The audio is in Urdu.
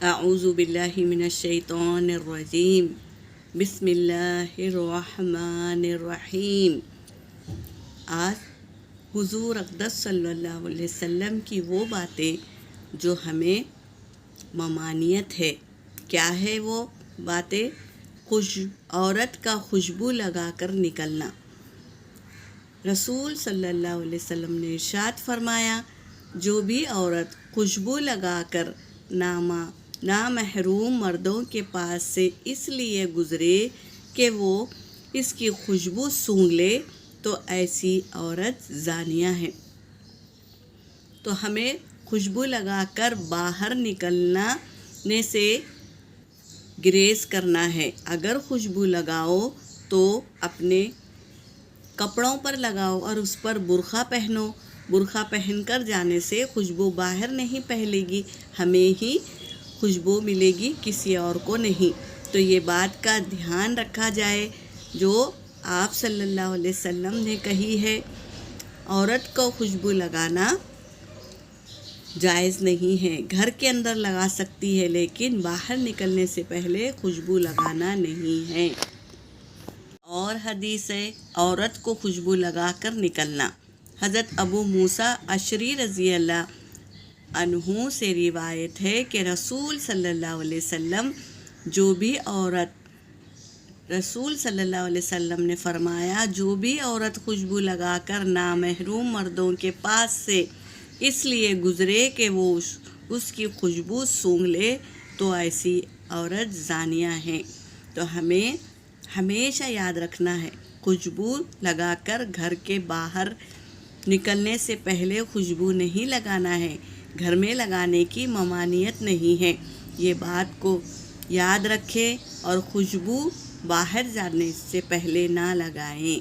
اعوذ باللہ من الشیطان الرجیم بسم اللہ الرحمن الرحیم۔ آج حضور اقدس صلی اللہ علیہ وسلم کی وہ باتیں جو ہمیں ممانعت ہے۔ کیا ہے وہ باتیں؟ عورت کا خوشبو لگا کر نکلنا۔ رسول صلی اللہ علیہ وسلم نے ارشاد فرمایا، جو بھی عورت خوشبو لگا کر نامحرم مردوں کے پاس سے اس لیے گزرے کہ وہ اس کی خوشبو سونگھ لے تو ایسی عورت زانیہ ہے۔ تو ہمیں خوشبو لگا کر باہر نکلنے سے گریز کرنا ہے۔ اگر خوشبو لگاؤ تو اپنے کپڑوں پر لگاؤ اور اس پر برقع پہنو۔ برقع پہن کر جانے سے خوشبو باہر نہیں پھیلے گی، ہمیں ہی خوشبو ملے گی، کسی اور کو نہیں۔ تو یہ بات کا دھیان رکھا جائے جو آپ صلی اللہ علیہ وسلم نے کہی ہے۔ عورت کو خوشبو لگانا جائز نہیں ہے، گھر کے اندر لگا سکتی ہے لیکن باہر نکلنے سے پہلے خوشبو لگانا نہیں ہے۔ اور حدیث ہے، عورت کو خوشبو لگا کر نکلنا۔ حضرت ابو موسیٰ اشعری رضی اللہ عنہ سے روایت ہے کہ رسول صلی اللہ علیہ وسلم نے فرمایا، جو بھی عورت خوشبو لگا کر نامحرم مردوں کے پاس سے اس لیے گزرے کہ وہ اس کی خوشبو سونگھ لے تو ایسی عورت زانیہ ہے۔ تو ہمیں ہمیشہ یاد رکھنا ہے، خوشبو لگا کر گھر کے باہر نکلنے سے پہلے خوشبو نہیں لگانا ہے، گھر میں لگانے کی ممانعت نہیں ہے۔ یہ بات کو یاد رکھیں اور خوشبو باہر جانے سے پہلے نہ لگائیں۔